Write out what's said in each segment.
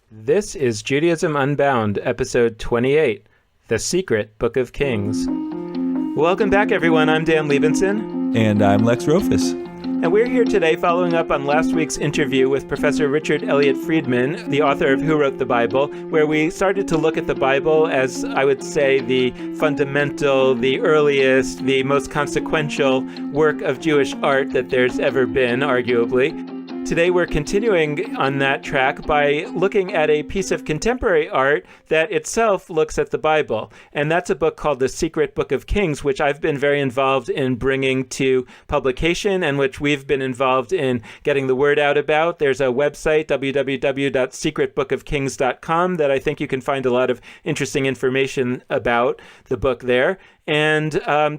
This is Judaism Unbound, episode 28, The Secret Book of Kings. Welcome back, everyone. I'm Dan Libenson. And I'm Lex Rofes. And we're here today following up on last week's interview with Professor Richard Elliott Friedman, the author of Who Wrote the Bible, where we started to look at the Bible as, I would say, the fundamental, the earliest, the most consequential work of Jewish art that there's ever been, arguably. Today we're continuing on that track by looking at a piece of contemporary art that itself looks at the Bible. And that's a book called The Secret Book of Kings, which I've been very involved in bringing to publication and which we've been involved in getting the word out about. There's a website, www.secretbookofkings.com, that I think you can find a lot of interesting information about the book there. And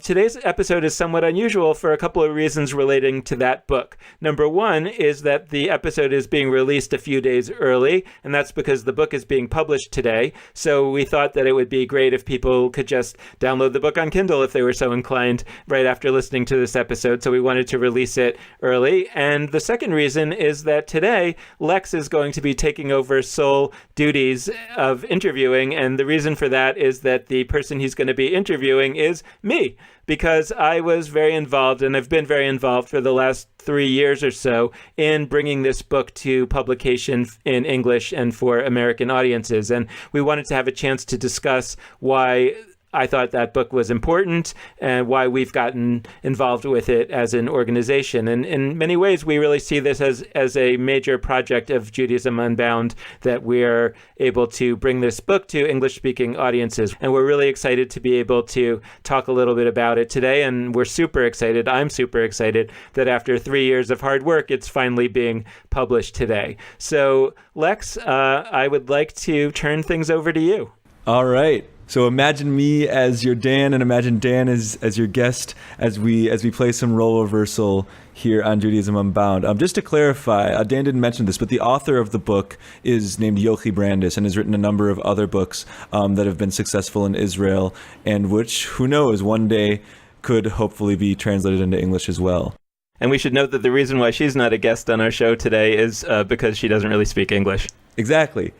today's episode is somewhat unusual for a couple of reasons relating to that book. Number one is that the episode is being released a few days early, and that's because the book is being published today. So we thought that it would be great if people could just download the book on Kindle if they were so inclined right after listening to this episode. So we wanted to release it early. And the second reason is that today Lex is going to be taking over sole duties of interviewing. And the reason for that is that the person he's going to be interviewing is me, because I was very involved, and I've been very involved for the last 3 years or so in bringing this book to publication in English and for American audiences. And we wanted to have a chance to discuss why I thought that book was important and why we've gotten involved with it as an organization. And in many ways, we really see this as a major project of Judaism Unbound, that we're able to bring this book to English-speaking audiences. And we're really excited to be able to talk a little bit about it today. And we're super excited. I'm super excited that after 3 years of hard work, it's finally being published today. So, Lex, I would like to turn things over to you. All right. So imagine me as your Dan, and imagine Dan as your guest as we play some role reversal here on Judaism Unbound. Just to clarify, Dan didn't mention this, but the author of the book is named Yochi Brandes and has written a number of other books that have been successful in Israel, and which, who knows, one day could hopefully be translated into English as well. And we should note that the reason why she's not a guest on our show today is because she doesn't really speak English. Exactly.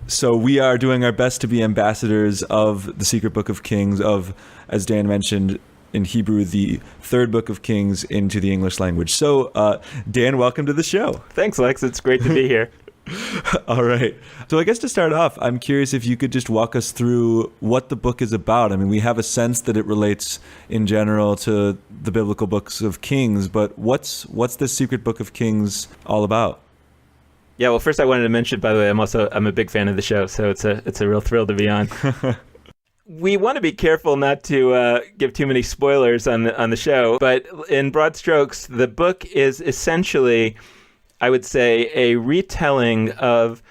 So we are doing our best to be ambassadors of the Secret Book of Kings, of, as Dan mentioned, in Hebrew, the third book of Kings into the English language. So, Dan, welcome to the show. Thanks, Lex. It's great to be here. All right. So I guess to start off, I'm curious if you could just walk us through what the book is about. I mean, we have a sense that it relates in general to the biblical books of Kings, but what's the Secret Book of Kings all about? Yeah, well, first I wanted to mention, by the way, I'm a big fan of the show, so it's a real thrill to be on. We want to be careful not to give too many spoilers on the show, but in broad strokes, the book is essentially, I would say, a retelling of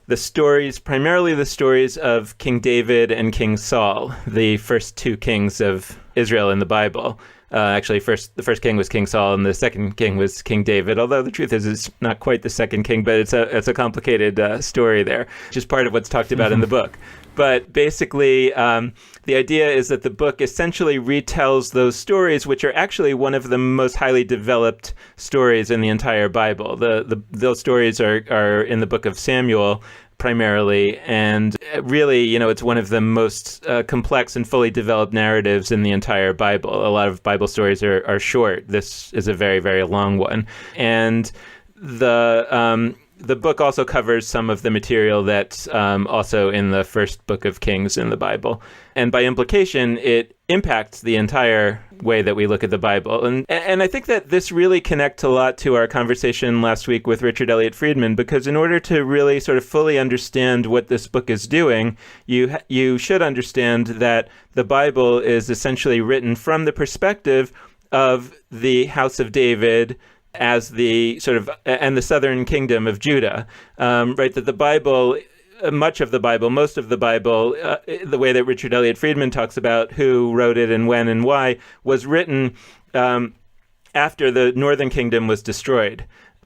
the stories, primarily the stories of King David and King Saul, the first two kings of Israel in the Bible. Actually, the first king was King Saul, and the second king was King David. Although the truth is, it's not quite the second king, but it's a complicated story there, which is part of what's talked about in the book. But basically, the idea is that the book essentially retells those stories, which are actually one of the most highly developed stories in the entire Bible. Those stories are in the book of Samuel, primarily, and really, it's one of the most complex and fully developed narratives in the entire Bible. A lot of Bible stories are short. This is a very, very long one. And the book also covers some of the material that's also in the first book of Kings in the Bible. And by implication, it impacts the entire way that we look at the Bible. And I think that this really connects a lot to our conversation last week with Richard Elliott Friedman, because in order to really sort of fully understand what this book is doing, you should understand that the Bible is essentially written from the perspective of the House of David as the sort of, and the southern kingdom of Judah, right? That the Bible, most of the Bible, the way that Richard Elliott Friedman talks about who wrote it and when and why, was written after the northern kingdom was destroyed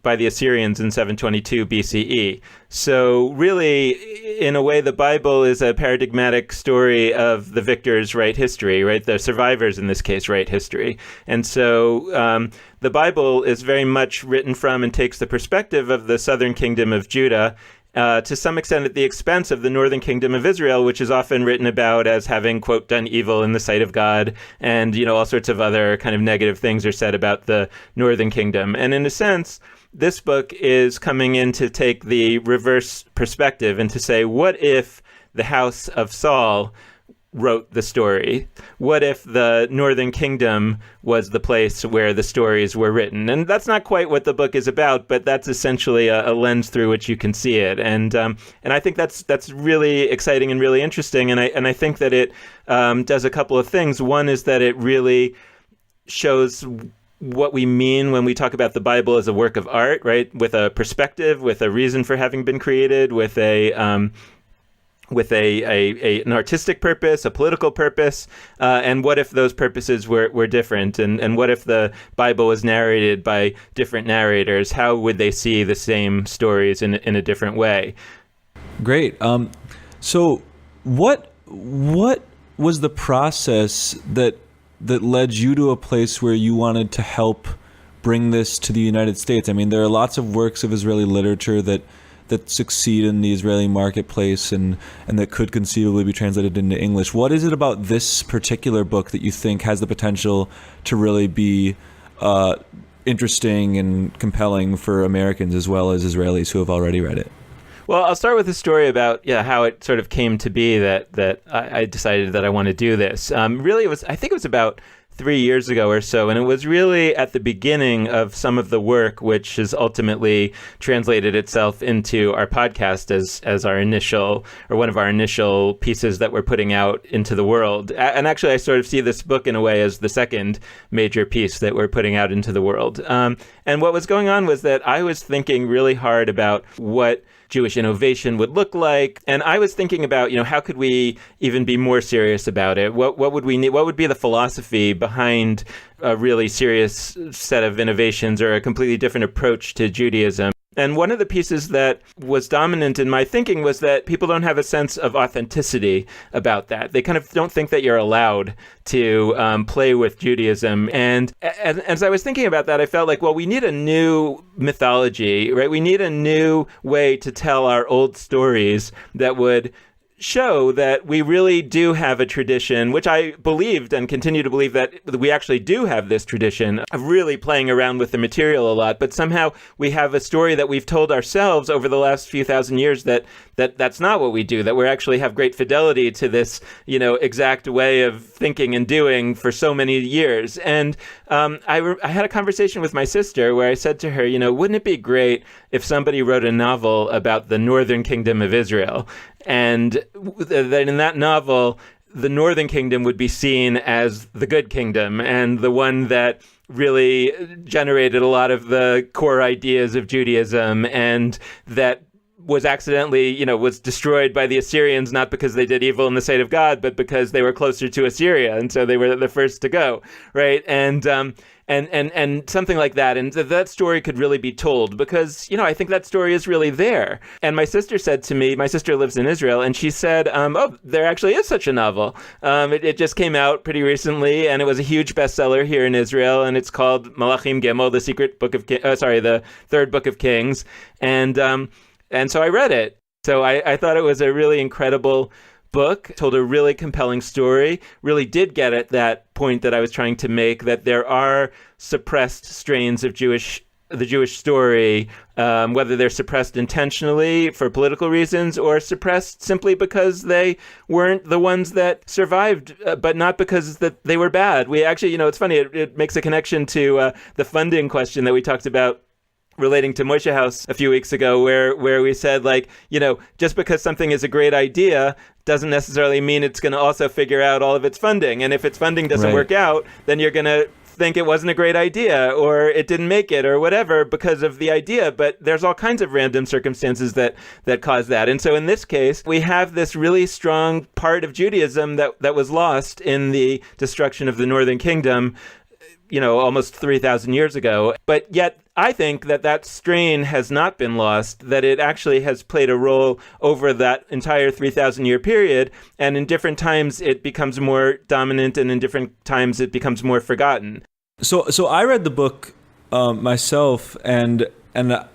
by the Assyrians in 722 BCE. So really, in a way, the Bible is a paradigmatic story of the victors write history, right? The survivors, in this case, write history. And so the Bible is very much written from and takes the perspective of the southern kingdom of Judah, to some extent at the expense of the northern kingdom of Israel, which is often written about as having, quote, done evil in the sight of God. And, all sorts of other kind of negative things are said about the northern kingdom. And in a sense, this book is coming in to take the reverse perspective and to say, what if the house of Saul wrote the story? What if the northern kingdom was the place where the stories were written? And that's not quite what the book is about, but that's essentially a lens through which you can see it. And I think that's really exciting and really interesting. And I think that it does a couple of things. One is that it really shows what we mean when we talk about the Bible as a work of art, right? With a perspective, with a reason for having been created, with an artistic purpose, a political purpose, and what if those purposes were different? And what if the Bible was narrated by different narrators? How would they see the same stories in a different way? Great. So what was the process that led you to a place where you wanted to help bring this to the United States? I mean, there are lots of works of Israeli literature that succeed in the Israeli marketplace and that could conceivably be translated into English. What is it about this particular book that you think has the potential to really be interesting and compelling for Americans as well as Israelis who have already read it? Well, I'll start with a story about how it sort of came to be that I decided that I want to do this. Really, I think it was about 3 years ago or so, and it was really at the beginning of some of the work which has ultimately translated itself into our podcast as our initial, or one of our initial pieces that we're putting out into the world. And actually, I sort of see this book in a way as the second major piece that we're putting out into the world. And what was going on was that I was thinking really hard about what Jewish innovation would look like. And I was thinking about, how could we even be more serious about it? What would we need? What would be the philosophy behind a really serious set of innovations or a completely different approach to Judaism? And one of the pieces that was dominant in my thinking was that people don't have a sense of authenticity about that. They kind of don't think that you're allowed to play with Judaism. And as I was thinking about that, I felt like, well, we need a new mythology, right? We need a new way to tell our old stories that would show that we really do have a tradition, which I believed and continue to believe that we actually do have this tradition of really playing around with the material a lot, but somehow we have a story that we've told ourselves over the last few thousand years that's not what we do, that we actually have great fidelity to this, exact way of thinking and doing for so many years. And I had a conversation with my sister where I said to her, wouldn't it be great if somebody wrote a novel about the northern kingdom of Israel? And that in that novel, the northern kingdom would be seen as the good kingdom and the one that really generated a lot of the core ideas of Judaism, and that was accidentally, was destroyed by the Assyrians, not because they did evil in the sight of God, but because they were closer to Assyria. And so they were the first to go, right? And something like that. And that story could really be told because, I think that story is really there. And my sister said to me, my sister lives in Israel, and she said, there actually is such a novel. It just came out pretty recently, and it was a huge bestseller here in Israel, and it's called Malachim Gimel, the third book of Kings. And so I read it. So I thought it was a really incredible book, told a really compelling story, really did get at that point that I was trying to make, that there are suppressed strains of the Jewish story, whether they're suppressed intentionally for political reasons or suppressed simply because they weren't the ones that survived, but not because that they were bad. We actually, it's funny, it makes a connection to the funding question that we talked about relating to Moshe House a few weeks ago, where we said, just because something is a great idea doesn't necessarily mean it's going to also figure out all of its funding. And if its funding doesn't work out, then you're going to think it wasn't a great idea or it didn't make it or whatever because of the idea. But there's all kinds of random circumstances that cause that. And so in this case, we have this really strong part of Judaism that was lost in the destruction of the Northern Kingdom, almost 3,000 years ago. But yet, I think that strain has not been lost, that it actually has played a role over that entire 3,000-year period. And in different times, it becomes more dominant, and in different times, it becomes more forgotten. So I read the book myself, and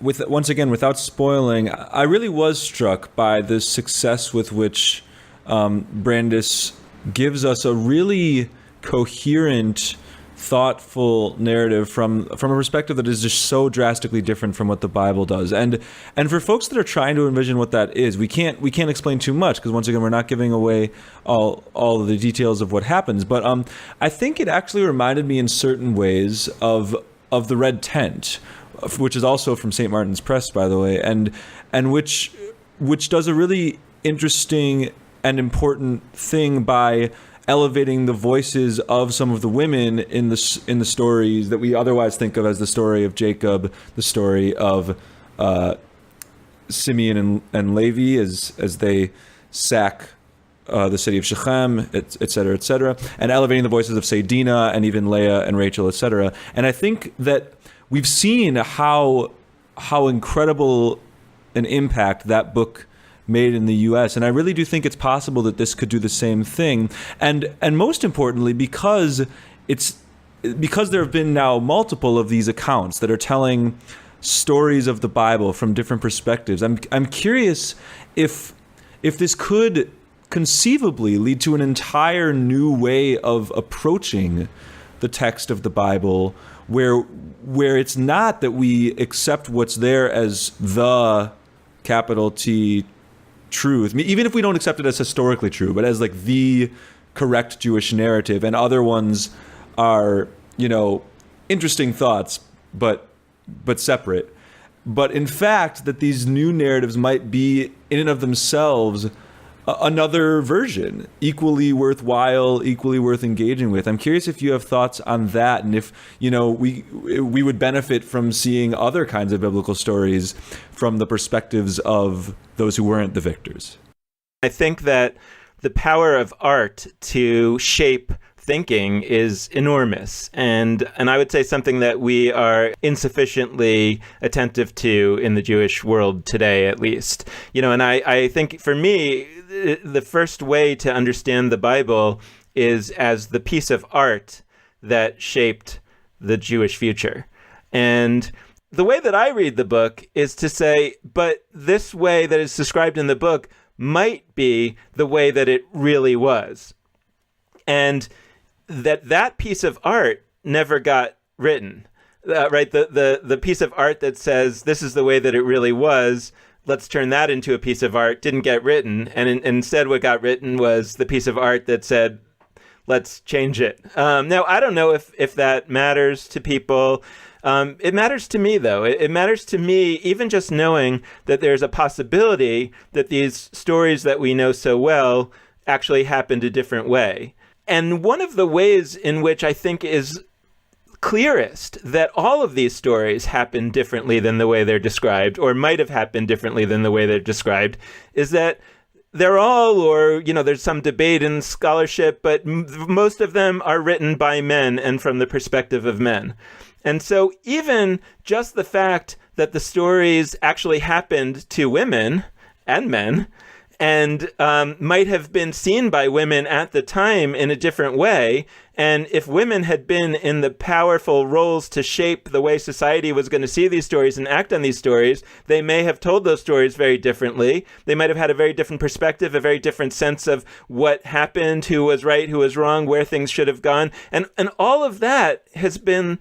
once again, without spoiling, I really was struck by the success with which Brandes gives us a really coherent, thoughtful narrative from a perspective that is just so drastically different from what the Bible does. And for folks that are trying to envision what that is, we can't explain too much, because once again, we're not giving away all of the details of what happens. But I think it actually reminded me in certain ways of the Red Tent, which is also from St. Martin's Press, by the way, and which does a really interesting and important thing by elevating the voices of some of the women in the stories that we otherwise think of as the story of Jacob, the story of Simeon and Levi as they sack the city of Shechem, et cetera, and elevating the voices of, say, Dinah and even Leah and Rachel, et cetera. And I think that we've seen how incredible an impact that book made in the U.S. And I really do think it's possible that this could do the same thing. And most importantly, because there have been now multiple of these accounts that are telling stories of the Bible from different perspectives. I'm curious if this could conceivably lead to an entire new way of approaching the text of the Bible, where it's not that we accept what's there as the capital T truth, even if we don't accept it as historically true, but as like the correct Jewish narrative, and other ones are, interesting thoughts, but separate. But in fact, that these new narratives might be in and of themselves another version, equally worthwhile, equally worth engaging with. I'm curious if you have thoughts on that, and if we would benefit from seeing other kinds of biblical stories from the perspectives of those who weren't the victors. I think that the power of art to shape thinking is enormous, and I would say something that we are insufficiently attentive to in the Jewish world today, at least. And I think for me, the first way to understand the Bible is as the piece of art that shaped the Jewish future. And the way that I read the book is to say, but this way that is described in the book might be the way that it really was. And that piece of art never got written, right? The piece of art that says, this is the way that it really was, let's turn that into a piece of art, didn't get written. And instead what got written was the piece of art that said, let's change it. Now, I don't know if that matters to people. It matters to me, though. It matters to me, even just knowing that there's a possibility that these stories that we know so well actually happened a different way. And one of the ways in which I think is clearest that all of these stories happen differently than the way they're described, or might have happened differently than the way they're described, is that they're all, or, there's some debate in scholarship, but most of them are written by men and from the perspective of men. And so even just the fact that the stories actually happened to women and men, and might have been seen by women at the time in a different way. And if women had been in the powerful roles to shape the way society was going to see these stories and act on these stories, they may have told those stories very differently. They might have had a very different perspective, a very different sense of what happened, who was right, who was wrong, where things should have gone. And all of that has been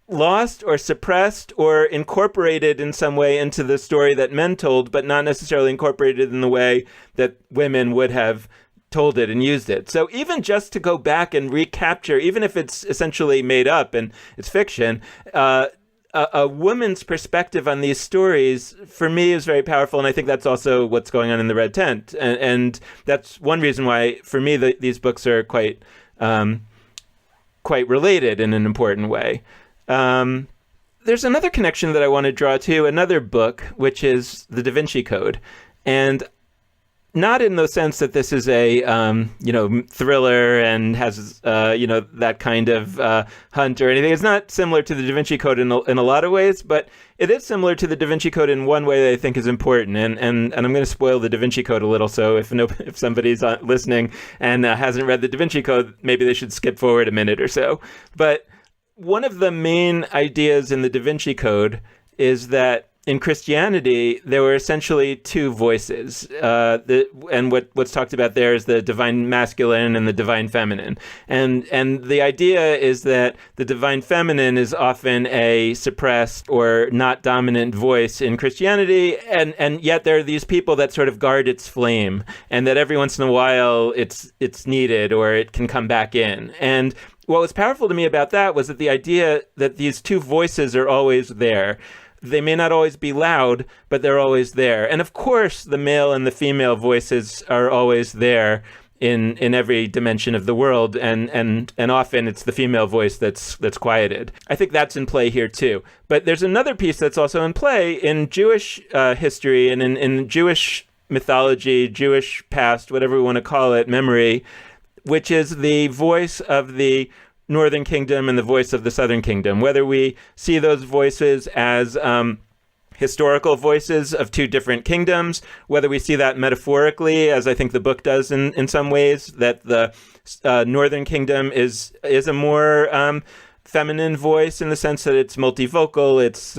lost or suppressed or incorporated in some way into the story that men told, but not necessarily incorporated in the way that women would have told it and used it. So even just to go back and recapture, even if it's essentially made up and it's fiction, a woman's perspective on these stories, for me, is very powerful. And I think that's also what's going on in the Red Tent. And that's one reason why, for me, these books are quite related in an important way. There's another connection that I want to draw to another book, which is the Da Vinci Code. And not in the sense that this is a, thriller and has, that kind of hunt or anything. It's not similar to the Da Vinci Code in a lot of ways, but it is similar to the Da Vinci Code in one way that I think is important. And I'm going to spoil the Da Vinci Code a little. So if somebody's listening and hasn't read the Da Vinci Code, maybe they should skip forward a minute or so. But one of the main ideas in the Da Vinci Code is that in Christianity, there were essentially two voices. And what's talked about there is the divine masculine and the divine feminine. And the idea is that the divine feminine is often a suppressed or not dominant voice in Christianity, and yet there are these people that sort of guard its flame, and that every once in a while it's needed or it can come back in. And what was powerful to me about that was that the idea that these two voices are always there. They may not always be loud, but they're always there. And of course, the male and the female voices are always there in every dimension of the world, and often it's the female voice that's quieted. I think that's in play here too. But there's another piece that's also in play in Jewish history and in Jewish mythology, Jewish past, whatever we want to call it, memory, which is the voice of the Northern Kingdom and the voice of the Southern Kingdom, whether we see those voices as historical voices of two different kingdoms, whether we see that metaphorically, as I think the book does in some ways, that the Northern Kingdom is a more feminine voice in the sense that it's multivocal, it's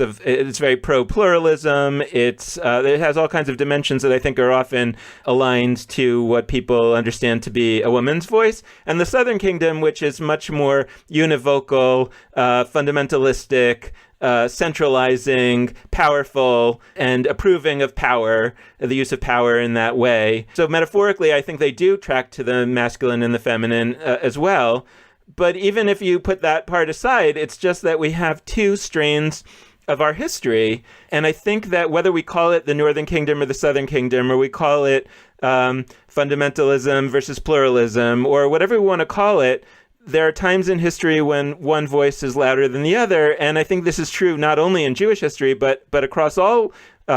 very pro-pluralism, it has all kinds of dimensions that I think are often aligned to what people understand to be a woman's voice. And the Southern Kingdom, which is much more univocal, fundamentalistic, centralizing, powerful, and approving of power, the use of power in that way. So metaphorically, I think they do track to the masculine and the feminine as well. But even if you put that part aside, it's just that we have two strains of our history. And I think that whether we call it the Northern Kingdom or the Southern Kingdom, or we call it fundamentalism versus pluralism, or whatever we want to call it, there are times in history when one voice is louder than the other. And I think this is true not only in Jewish history, but across all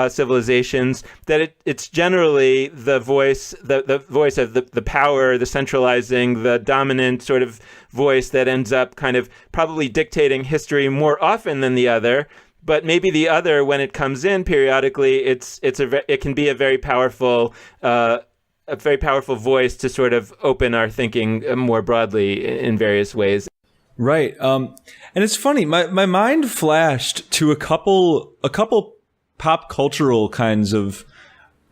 civilizations, that it's generally the voice of the power, the centralizing, the dominant sort of voice that ends up kind of probably dictating history more often than the other. But maybe the other, when it comes in periodically, it can be a very powerful voice to sort of open our thinking more broadly in various ways. Right. And it's funny, my mind flashed to a couple pop cultural kinds of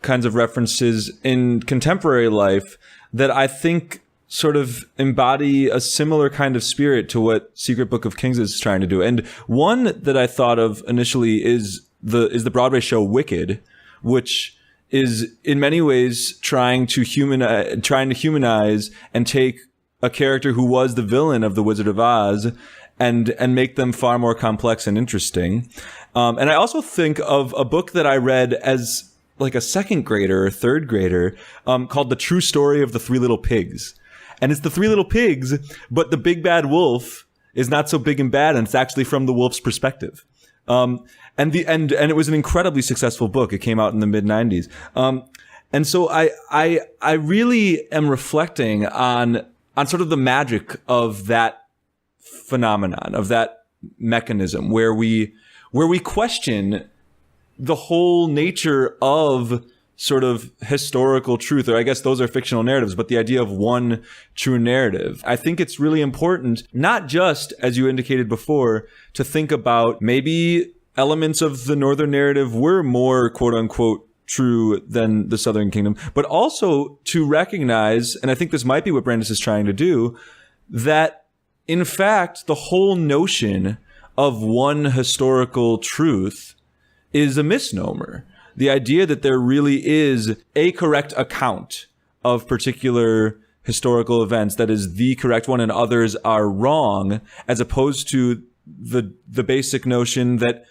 references in contemporary life that I think sort of embody a similar kind of spirit to what Secret Book of Kings is trying to do. And one that I thought of initially is the Broadway show Wicked, which is in many ways trying to humanize and take a character who was the villain of The Wizard of Oz and make them far more complex and interesting. And I also think of a book that I read as like a second grader or third grader, called The True Story of the Three Little Pigs. And it's the three little pigs, but the big bad wolf is not so big and bad, and it's actually from the wolf's perspective. And it was an incredibly successful book. It came out in the mid-90s. And so I really am reflecting on sort of the magic of that phenomenon, of that mechanism where we question the whole nature of sort of historical truth, or I guess those are fictional narratives, but the idea of one true narrative. I think it's really important, not just, as you indicated before, to think about maybe elements of the Northern narrative were more quote unquote true than the Southern Kingdom, but also to recognize, and I think this might be what Brandes is trying to do, that in fact, the whole notion of one historical truth is a misnomer. The idea that there really is a correct account of particular historical events that is the correct one and others are wrong, as opposed to the basic notion that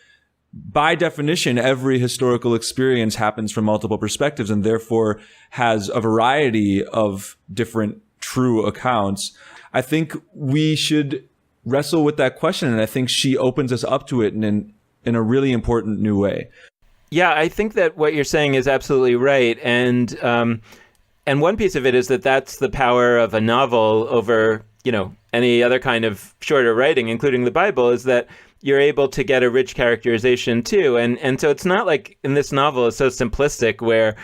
by definition, every historical experience happens from multiple perspectives and therefore has a variety of different true accounts. I think we should wrestle with that question, and I think she opens us up to it in a really important new way. Yeah, I think that what you're saying is absolutely right. And one piece of it is that that's the power of a novel over, any other kind of shorter writing, including the Bible, is that you're able to get a rich characterization too. And so it's not like in this novel it's so simplistic where,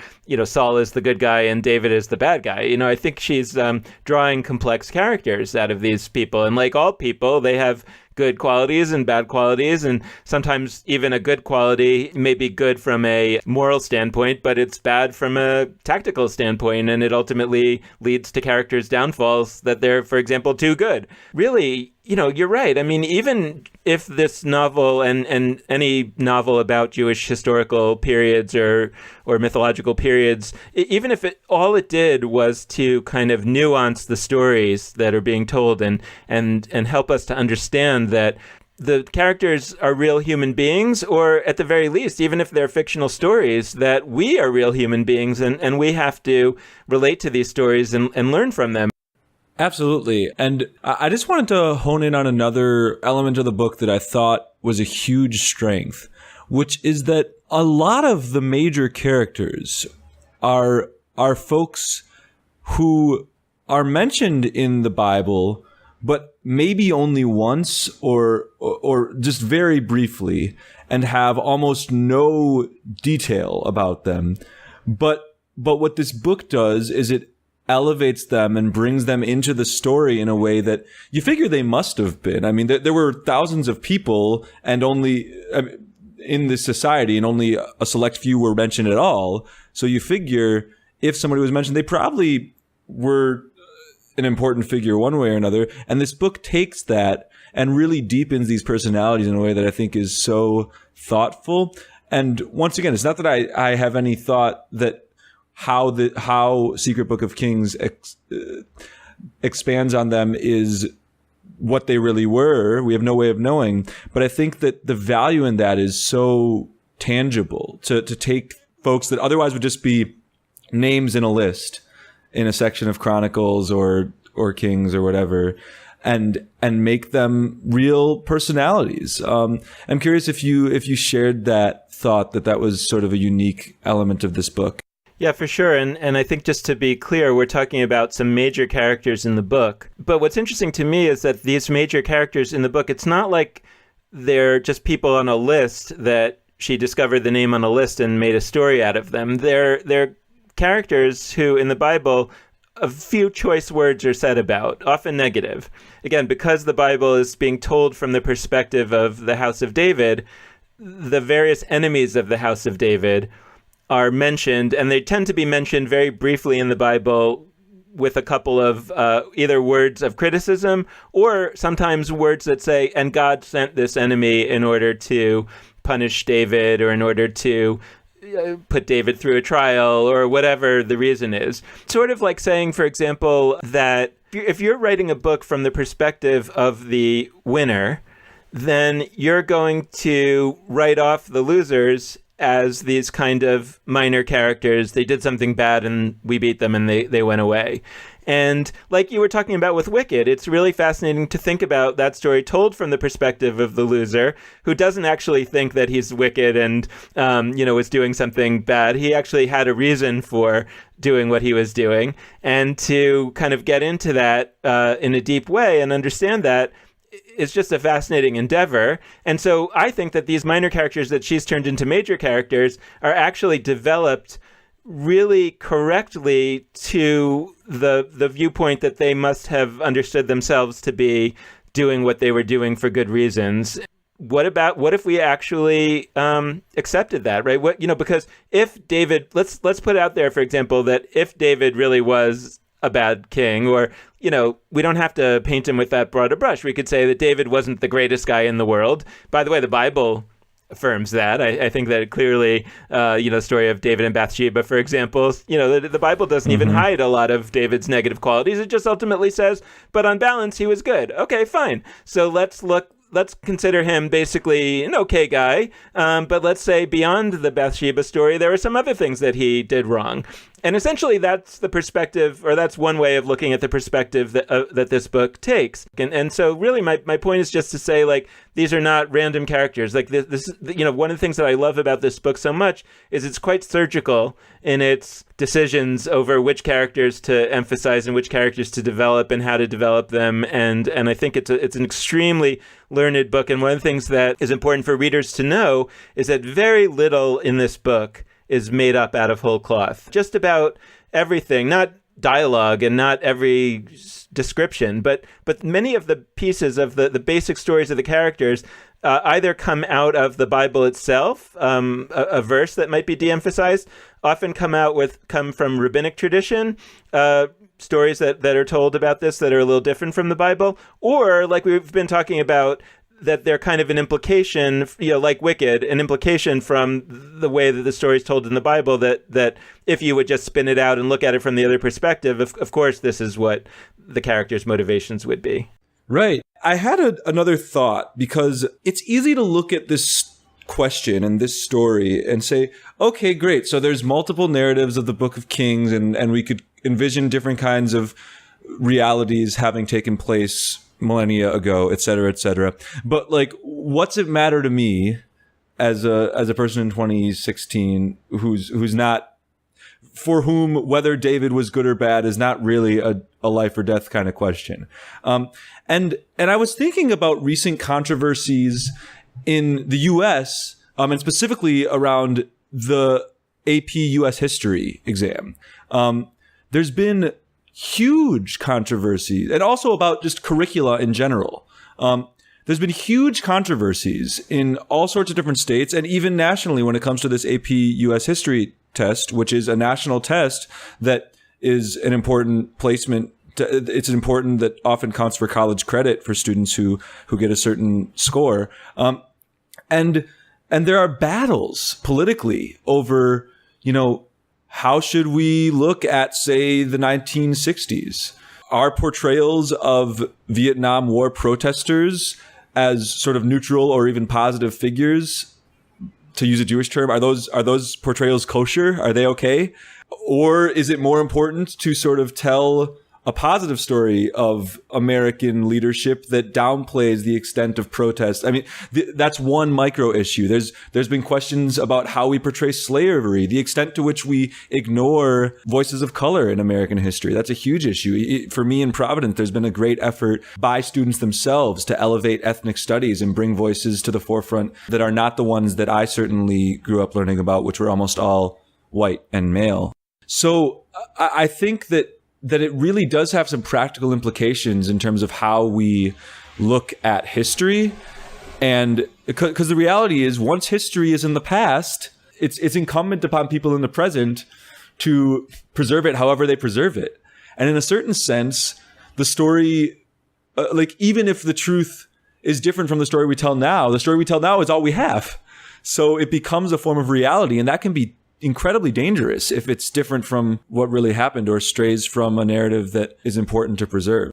Saul is the good guy and David is the bad guy. I think she's drawing complex characters out of these people. And like all people, they have good qualities and bad qualities, and sometimes even a good quality may be good from a moral standpoint, but it's bad from a tactical standpoint, and it ultimately leads to characters' downfalls that they're, for example, too good. Really, you're right. I mean, even if this novel and any novel about Jewish historical periods or mythological periods, even if all it did was to kind of nuance the stories that are being told and help us to understand that the characters are real human beings, or at the very least, even if they're fictional stories, that we are real human beings and we have to relate to these stories and learn from them. Absolutely. And I just wanted to hone in on another element of the book that I thought was a huge strength, which is that a lot of the major characters are folks who are mentioned in the Bible, but maybe only once or just very briefly, and have almost no detail about them. But what this book does is it elevates them and brings them into the story in a way that you figure they must have been. I mean, there were thousands of people and in this society, and only a select few were mentioned at all. So you figure if somebody was mentioned, they probably were an important figure one way or another. And this book takes that and really deepens these personalities in a way that I think is so thoughtful. And once again, it's not that I have any thought that how Secret Book of Kings expands on them is what they really were. We have no way of knowing. But I think that the value in that is so tangible to take folks that otherwise would just be names in a list in a section of Chronicles or Kings or whatever, and make them real personalities. I'm curious if you shared that thought that was sort of a unique element of this book. Yeah, for sure. And I think just to be clear, we're talking about some major characters in the book. But what's interesting to me is that these major characters in the book, it's not like they're just people on a list that she discovered the name on a list and made a story out of them. They're characters who in the Bible, a few choice words are said about, often negative. Again, because the Bible is being told from the perspective of the House of David, the various enemies of the House of David are mentioned, and they tend to be mentioned very briefly in the Bible with a couple of either words of criticism or sometimes words that say, and God sent this enemy in order to punish David or in order to put David through a trial or whatever the reason is. Sort of like saying, for example, that if you're writing a book from the perspective of the winner, then you're going to write off the losers as these kind of minor characters. They did something bad and we beat them and they went away. And like you were talking about with Wicked, it's really fascinating to think about that story told from the perspective of the loser, who doesn't actually think that he's wicked and, was doing something bad. He actually had a reason for doing what he was doing. And to kind of get into that in a deep way and understand that is just a fascinating endeavor. And so I think that these minor characters that she's turned into major characters are actually developed really correctly to the viewpoint that they must have understood themselves to be doing what they were doing for good reasons. What if we actually accepted that, right? Because if David, let's put it out there, for example, that if David really was a bad king, or, we don't have to paint him with that broader brush. We could say that David wasn't the greatest guy in the world. By the way, the Bible affirms that. I think that clearly, the story of David and Bathsheba, for example, the Bible doesn't even hide a lot of David's negative qualities. It just ultimately says, but on balance, he was good. Okay, fine. So let's consider him basically an okay guy. But let's say beyond the Bathsheba story, there were some other things that he did wrong. And essentially, that's the perspective, or that's one way of looking at the perspective that this book takes. And so really my point is just to say, like, these are not random characters. Like this, one of the things that I love about this book so much is it's quite surgical in its decisions over which characters to emphasize and which characters to develop and how to develop them. And I think it's an extremely learned book. And one of the things that is important for readers to know is that very little in this book is made up out of whole cloth. Just about everything, not dialogue and not every description, but many of the pieces of the basic stories of the characters either come out of the Bible itself, a verse that might be de-emphasized, often come from rabbinic tradition, stories that are told about this that are a little different from the Bible, or like we've been talking about, that they're kind of an implication, like Wicked, an implication from the way that the story is told in the Bible, that if you would just spin it out and look at it from the other perspective, of course, this is what the character's motivations would be. Right. I had another thought, because it's easy to look at this question and this story and say, okay, great. So there's multiple narratives of the Book of Kings, and we could envision different kinds of realities having taken place millennia ago, et cetera, et cetera. But like, what's it matter to me as a person in 2016 who's not, for whom whether David was good or bad is not really a life or death kind of question. And I was thinking about recent controversies in the US, and specifically around the AP US history exam. There's been huge controversies, and also about just curricula in general. There's been huge controversies in all sorts of different states, and even nationally when it comes to this AP US history test, which is a national test that is an important placement. It's important that often counts for college credit for students who get a certain score. And there are battles politically over, how should we look at, say, the 1960s? Are portrayals of Vietnam War protesters as sort of neutral or even positive figures, to use a Jewish term, are those portrayals kosher? Are they okay? Or is it more important to sort of tell a positive story of American leadership that downplays the extent of protest? I mean, that's one micro issue. There's been questions about how we portray slavery, the extent to which we ignore voices of color in American history. That's a huge issue. For me in Providence, there's been a great effort by students themselves to elevate ethnic studies and bring voices to the forefront that are not the ones that I certainly grew up learning about, which were almost all white and male. So I think that it really does have some practical implications in terms of how we look at history. And because the reality is, once history is in the past, it's incumbent upon people in the present to preserve it however they preserve it. And in a certain sense, the story, even if the truth is different from the story we tell now, the story we tell now is all we have. So it becomes a form of reality, and that can be incredibly dangerous if it's different from what really happened or strays from a narrative that is important to preserve.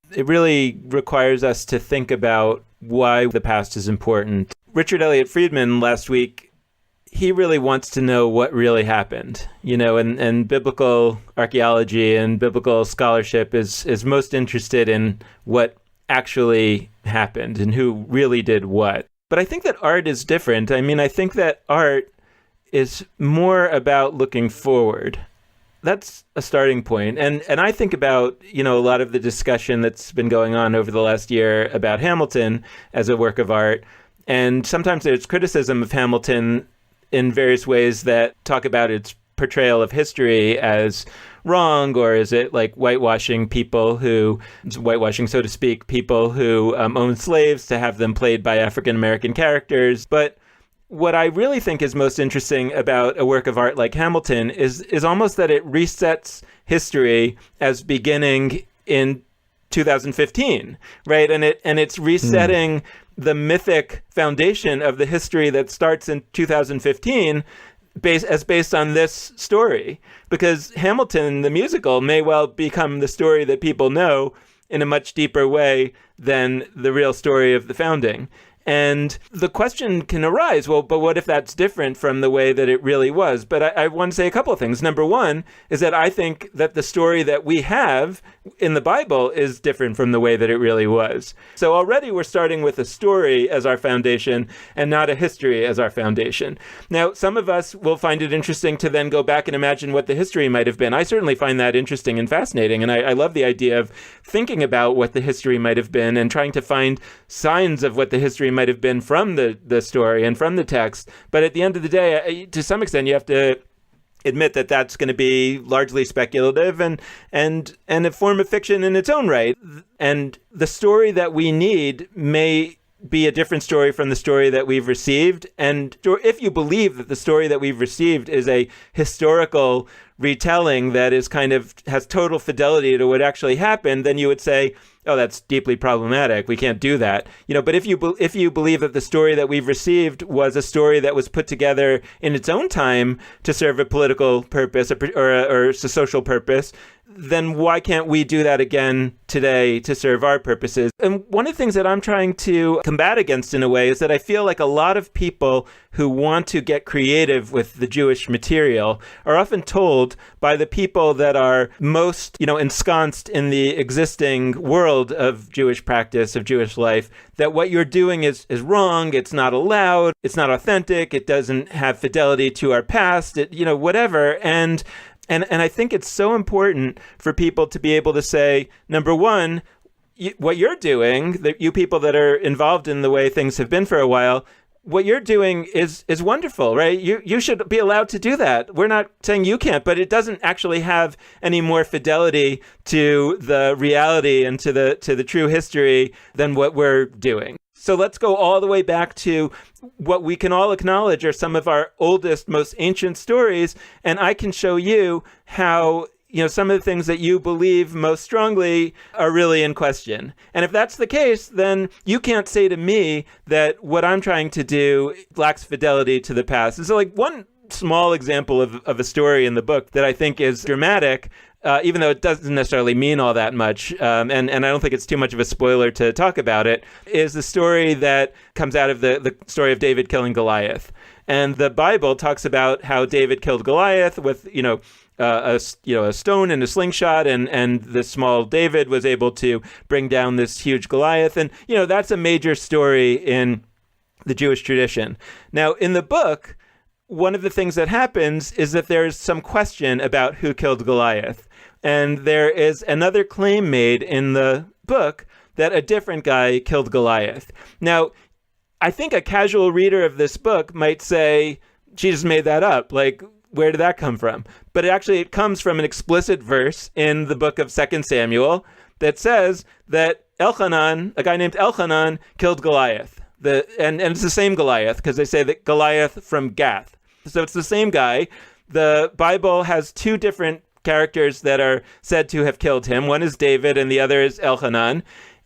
It really requires us to think about why the past is important. Richard Elliott Friedman last week, he really wants to know what really happened, and biblical archaeology and biblical scholarship is most interested in what actually happened and who really did what. But I think that art is different. I mean, I think that art is more about looking forward. That's a starting point. And I think about, a lot of the discussion that's been going on over the last year about Hamilton as a work of art. And sometimes there's criticism of Hamilton in various ways that talk about its portrayal of history as wrong, or is it like whitewashing, so to speak, people who owned slaves to have them played by African-American characters. But what I really think is most interesting about a work of art like Hamilton is almost that it resets history as beginning in 2015, right? And it's resetting the mythic foundation of the history that starts in 2015 based on this story. Because Hamilton, the musical, may well become the story that people know in a much deeper way than the real story of the founding. And the question can arise, well, but what if that's different from the way that it really was? But I want to say a couple of things. Number one is that I think that the story that we have in the Bible is different from the way that it really was. So already we're starting with a story as our foundation and not a history as our foundation. Now, some of us will find it interesting to then go back and imagine what the history might have been. I certainly find that interesting and fascinating. And I love the idea of thinking about what the history might have been and trying to find signs of what the history might have been from the story and from the text. But at the end of the day, to some extent, you have to admit that that's going to be largely speculative and a form of fiction in its own right. And the story that we need may be a different story from the story that we've received. And if you believe that the story that we've received is a historical retelling that is kind of has total fidelity to what actually happened, then you would say, oh, that's deeply problematic. We can't do that. But if you believe that the story that we've received was a story that was put together in its own time to serve a political purpose or a social purpose, then why can't we do that again today to serve our purposes? And one of the things that I'm trying to combat against in a way is that I feel like a lot of people who want to get creative with the Jewish material are often told by the people that are most, ensconced in the existing world of Jewish practice, of Jewish life, that what you're doing is wrong, it's not allowed, it's not authentic, it doesn't have fidelity to our past, whatever. And I think it's so important for people to be able to say, number one, what you're doing, you people that are involved in the way things have been for a while, what you're doing is wonderful, right? You should be allowed to do that. We're not saying you can't, but it doesn't actually have any more fidelity to the reality and to the true history than what we're doing. So let's go all the way back to what we can all acknowledge are some of our oldest, most ancient stories, and I can show you how some of the things that you believe most strongly are really in question. And if that's the case, then you can't say to me that what I'm trying to do lacks fidelity to the past. And so one small example of a story in the book that I think is dramatic, even though it doesn't necessarily mean all that much, and I don't think it's too much of a spoiler to talk about it, is the story that comes out of the story of David killing Goliath. And the Bible talks about how David killed Goliath with, a stone and a slingshot, and the small David was able to bring down this huge Goliath. And, that's a major story in the Jewish tradition. Now, in the book, one of the things that happens is that there's some question about who killed Goliath. And there is another claim made in the book that a different guy killed Goliath. Now, I think a casual reader of this book might say, she just made that up. Where did that come from? But it comes from an explicit verse in the book of 2 Samuel that says that Elchanan, a guy named Elchanan, killed Goliath. And it's the same Goliath, because they say that Goliath from Gath. So it's the same guy. The Bible has two different characters that are said to have killed him. One is David and the other is Elchanan.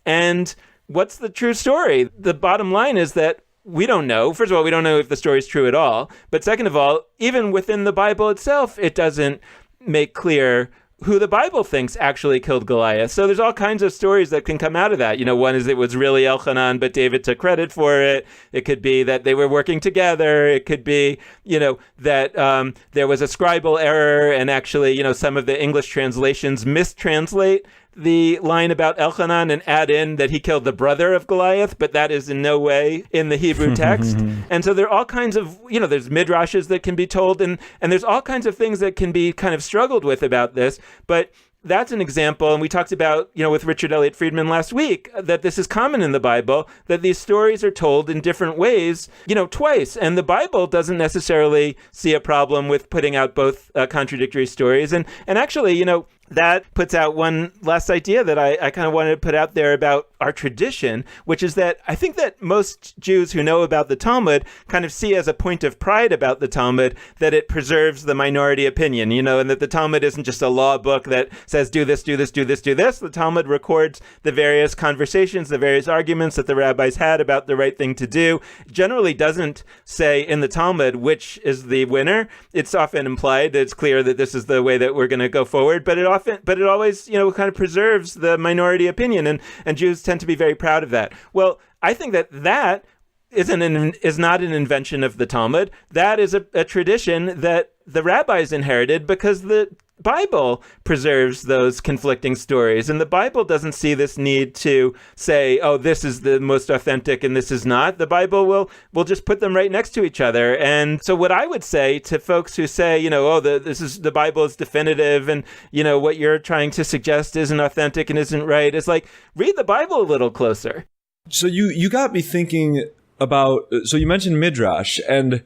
And what's the true story? The bottom line is that we don't know. First of all, we don't know if the story is true at all. But second of all, even within the Bible itself, it doesn't make clear who the Bible thinks actually killed Goliath. So there's all kinds of stories that can come out of that. One is it was really Elchanan, but David took credit for it. It could be that they were working together. It could be, that there was a scribal error, and actually, some of the English translations mistranslate the line about Elchanan and add in that he killed the brother of Goliath, but that is in no way in the Hebrew text. And so there are all kinds of, there's midrashes that can be told, and there's all kinds of things that can be kind of struggled with about this. But that's an example, and we talked about, with Richard Elliott Friedman last week, that this is common in the Bible, that these stories are told in different ways, twice. And the Bible doesn't necessarily see a problem with putting out both contradictory stories. And actually, that puts out one last idea that I kind of wanted to put out there about our tradition, which is that I think that most Jews who know about the Talmud kind of see as a point of pride about the Talmud that it preserves the minority opinion, and that the Talmud isn't just a law book that says do this, do this, do this, do this. The Talmud records the various conversations, the various arguments that the rabbis had about the right thing to do. Generally doesn't say in the Talmud which is the winner. It's often implied that it's clear that this is the way that we're going to go forward, but it always, kind of preserves the minority opinion, and Jews tend to be very proud of that. Well, I think that is not an invention of the Talmud. That is a tradition that the rabbis inherited because the Bible preserves those conflicting stories. And the Bible doesn't see this need to say, oh, this is the most authentic and this is not. The Bible will just put them right next to each other. And so what I would say to folks who say, the Bible is definitive and, what you're trying to suggest isn't authentic and isn't right, is like, read the Bible a little closer. So you got me thinking about, so you mentioned Midrash, and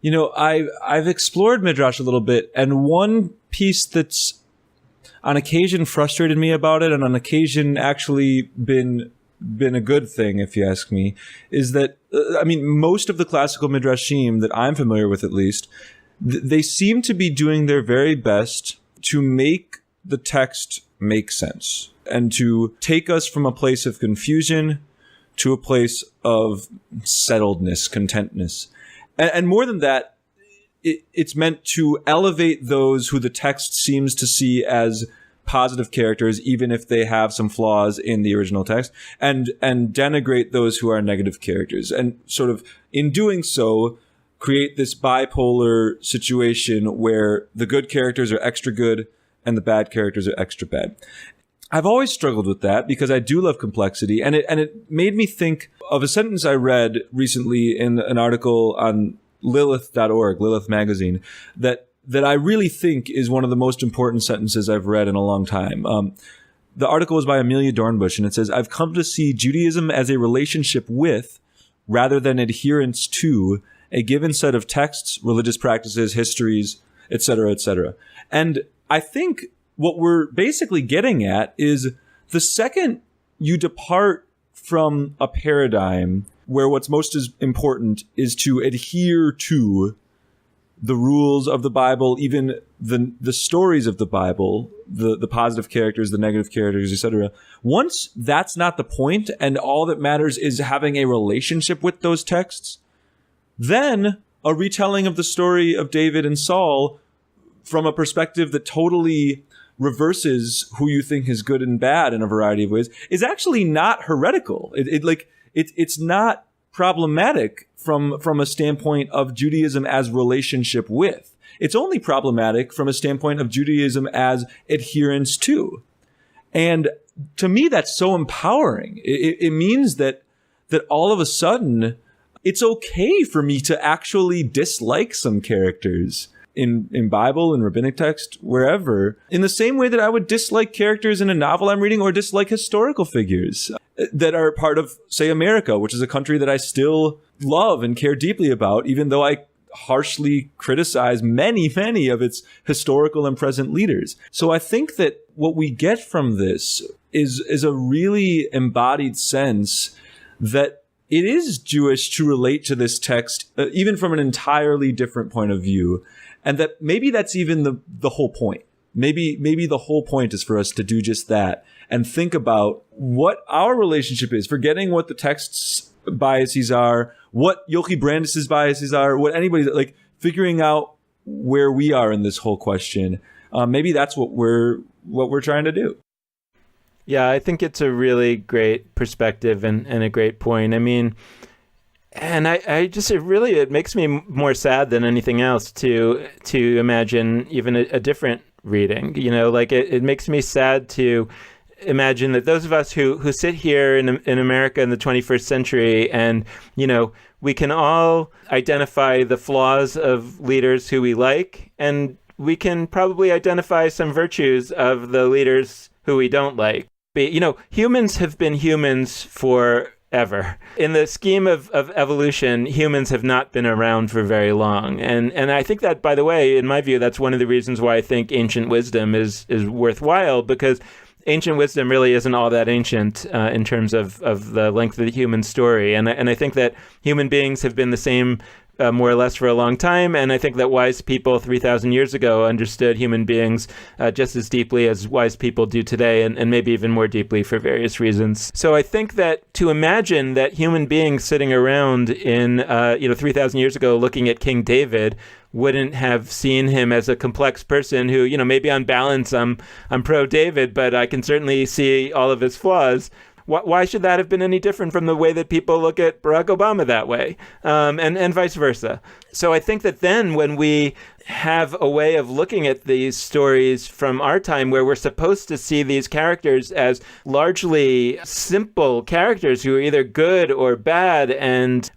I've explored Midrash a little bit, and one piece that's on occasion frustrated me about it, and on occasion actually been a good thing, if you ask me, is that most of the classical Midrashim that I'm familiar with, at least, they seem to be doing their very best to make the text make sense and to take us from a place of confusion to a place of settledness, contentness. And more than that, it's meant to elevate those who the text seems to see as positive characters, even if they have some flaws in the original text, and denigrate those who are negative characters. And sort of, in doing so, create this bipolar situation where the good characters are extra good and the bad characters are extra bad. I've always struggled with that because I do love complexity, and it made me think of a sentence I read recently in an article on Lilith.org, Lilith magazine, that I really think is one of the most important sentences I've read in a long time. The article was by Amelia Dornbush, and it says, "I've come to see Judaism as a relationship with, rather than adherence to, a given set of texts, religious practices, histories, etc., etc." And I think what we're basically getting at is the second you depart from a paradigm where what's most important is to adhere to the rules of the Bible, even the stories of the Bible, the positive characters, the negative characters, etc. Once that's not the point and all that matters is having a relationship with those texts, then a retelling of the story of David and Saul from a perspective that totally reverses who you think is good and bad in a variety of ways is actually not heretical. It's not problematic from a standpoint of Judaism as relationship with. It's only problematic from a standpoint of Judaism as adherence to. And to me, that's so empowering. It means that all of a sudden it's okay for me to actually dislike some characters in Bible and rabbinic text, wherever, in the same way that I would dislike characters in a novel I'm reading or dislike historical figures that are part of, say, America, which is a country that I still love and care deeply about, even though I harshly criticize many, many of its historical and present leaders. So I think that what we get from this is a really embodied sense that it is Jewish to relate to this text, even from an entirely different point of view. And that maybe that's even the whole point. Maybe the whole point is for us to do just that and think about what our relationship is, forgetting what the text's biases are, what Yochi Brandes' biases are, what anybody, like figuring out where we are in this whole question. Maybe that's what we're trying to do. Yeah, I think it's a really great perspective and a great point. I mean, and it makes me more sad than anything else to imagine even a different reading. It makes me sad to imagine that those of us who sit here in America in the 21st century and, we can all identify the flaws of leaders who we like, and we can probably identify some virtues of the leaders who we don't like. But, humans have been humans forever. In the scheme of evolution, humans have not been around for very long. And I think that, by the way, in my view, that's one of the reasons why I think ancient wisdom is worthwhile, because ancient wisdom really isn't all that ancient in terms of the length of the human story. And I think that human beings have been the same more or less for a long time. And I think that wise people 3,000 years ago understood human beings just as deeply as wise people do today, and maybe even more deeply for various reasons. So I think that to imagine that human beings sitting around in 3,000 years ago looking at King David wouldn't have seen him as a complex person who, maybe on balance I'm pro David, but I can certainly see all of his flaws. Why should that have been any different from the way that people look at Barack Obama that way, and vice versa? So I think that then when we have a way of looking at these stories from our time where we're supposed to see these characters as largely simple characters who are either good or bad and,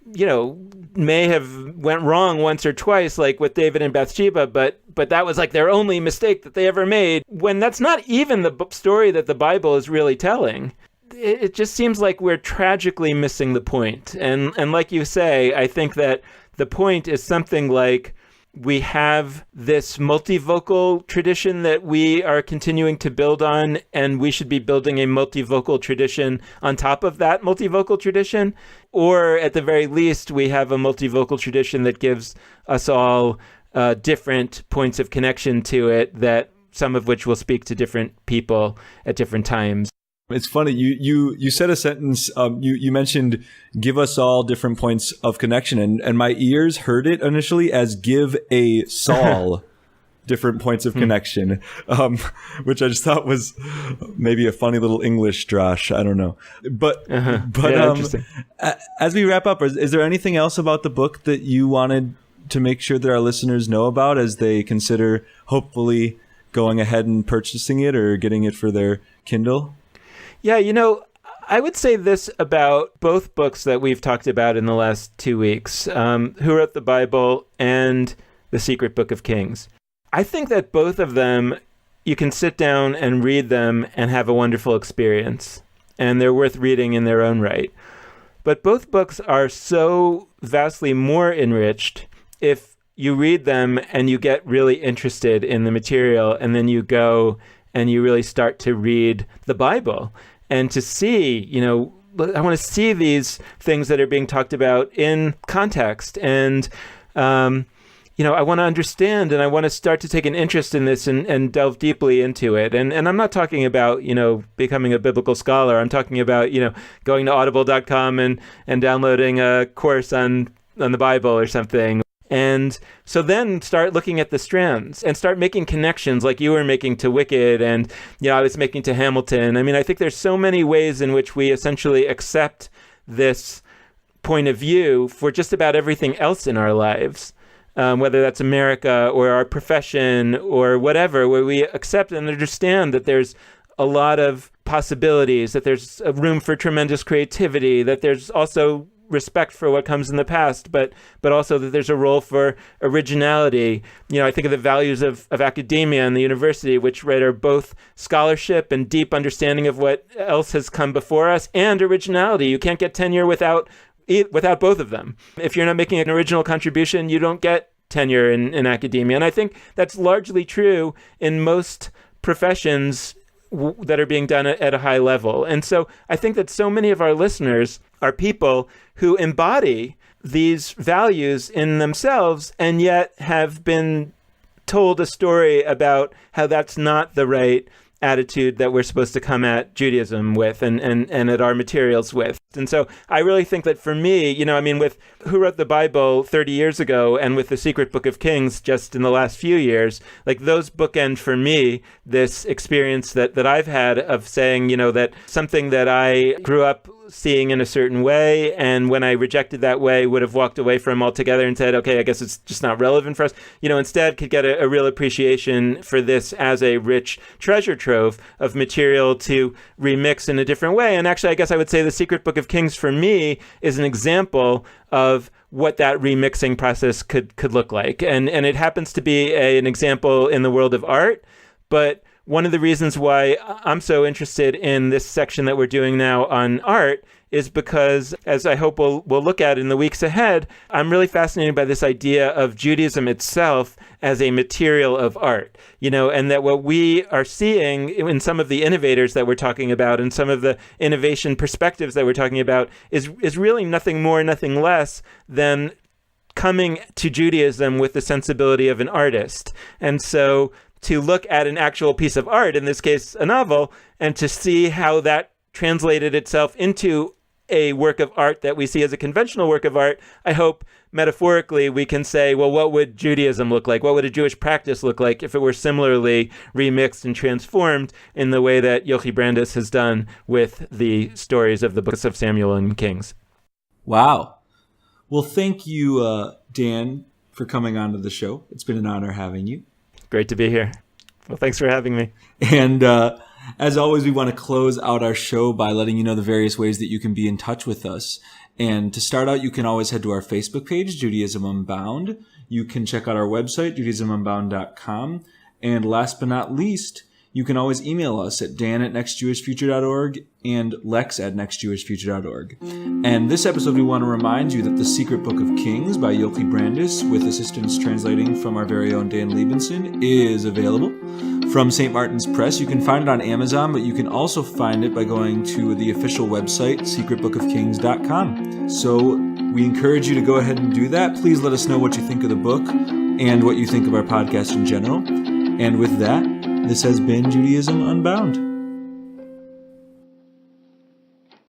may have went wrong once or twice, like with David and Bathsheba, but that was like their only mistake that they ever made, when that's not even the story that the Bible is really telling. It just seems like we're tragically missing the point. And like you say, I think that the point is something like we have this multivocal tradition that we are continuing to build on, and we should be building a multivocal tradition on top of that multivocal tradition. Or at the very least, we have a multivocal tradition that gives us all different points of connection to it, that some of which will speak to different people at different times. It's funny. You said a sentence. You mentioned give us all different points of connection, and my ears heard it initially as give a Saul different points of connection, which I just thought was maybe a funny little English drosh. I don't know, but interesting. As we wrap up, is there anything else about the book that you wanted to make sure that our listeners know about as they consider hopefully going ahead and purchasing it or getting it for their Kindle? Yeah, I would say this about both books that we've talked about in the last 2 weeks, Who Wrote the Bible and The Secret Book of Kings. I think that both of them, you can sit down and read them and have a wonderful experience, and they're worth reading in their own right. But both books are so vastly more enriched if you read them and you get really interested in the material, and then you go and you really start to read the Bible and to see, I want to see these things that are being talked about in context. And, I want to understand, and I want to start to take an interest in this and delve deeply into it. And I'm not talking about, becoming a biblical scholar. I'm talking about, going to audible.com and downloading a course on the Bible or something. And so then start looking at the strands and start making connections like you were making to Wicked and, I was making to Hamilton. I mean, I think there's so many ways in which we essentially accept this point of view for just about everything else in our lives, whether that's America or our profession or whatever, where we accept and understand that there's a lot of possibilities, that there's a room for tremendous creativity, that there's also respect for what comes in the past, but also that there's a role for originality. I think of the values of academia and the university, which are both scholarship and deep understanding of what else has come before us, and originality. You can't get tenure without both of them. If you're not making an original contribution, you don't get tenure in academia. And I think that's largely true in most professions that are being done at a high level. And so I think that so many of our listeners are people who embody these values in themselves and yet have been told a story about how that's not the right attitude that we're supposed to come at Judaism with and at our materials with. And so I really think that for me, with Who Wrote the Bible 30 years ago and with The Secret Book of Kings just in the last few years, like those bookend for me this experience that I've had of saying, that something that I grew up seeing in a certain way, and when I rejected that way, would have walked away from altogether and said, okay, I guess it's just not relevant for us, instead could get a real appreciation for this as a rich treasure trove of material to remix in a different way. And actually, I guess I would say The Secret Book of Kings for me is an example of what that remixing process could look like. And it happens to be an example in the world of art, but one of the reasons why I'm so interested in this section that we're doing now on art is because, as I hope we'll look at in the weeks ahead, I'm really fascinated by this idea of Judaism itself as a material of art, and that what we are seeing in some of the innovators that we're talking about and some of the innovation perspectives that we're talking about is really nothing more, nothing less than coming to Judaism with the sensibility of an artist. And so to look at an actual piece of art, in this case, a novel, and to see how that translated itself into a work of art that we see as a conventional work of art, I hope metaphorically we can say, well, what would Judaism look like? What would a Jewish practice look like if it were similarly remixed and transformed in the way that Yochi Brandes has done with the stories of the books of Samuel and Kings? Wow. Well, thank you, Dan, for coming on to the show. It's been an honor having you. Great to be here. Well, thanks for having me. And as always, we want to close out our show by letting you know the various ways that you can be in touch with us. And to start out, you can always head to our Facebook page, Judaism Unbound. You can check out our website, JudaismUnbound.com. And last but not least, you can always email us at dan@nextjewishfuture.org and lex@nextjewishfuture.org. And this episode, we want to remind you that The Secret Book of Kings by Yochi Brandes, with assistance translating from our very own Dan Libenson, is available from St. Martin's Press. You can find it on Amazon, but you can also find it by going to the official website, secretbookofkings.com. So we encourage you to go ahead and do that. Please let us know what you think of the book and what you think of our podcast in general. And with that, this has been Judaism Unbound.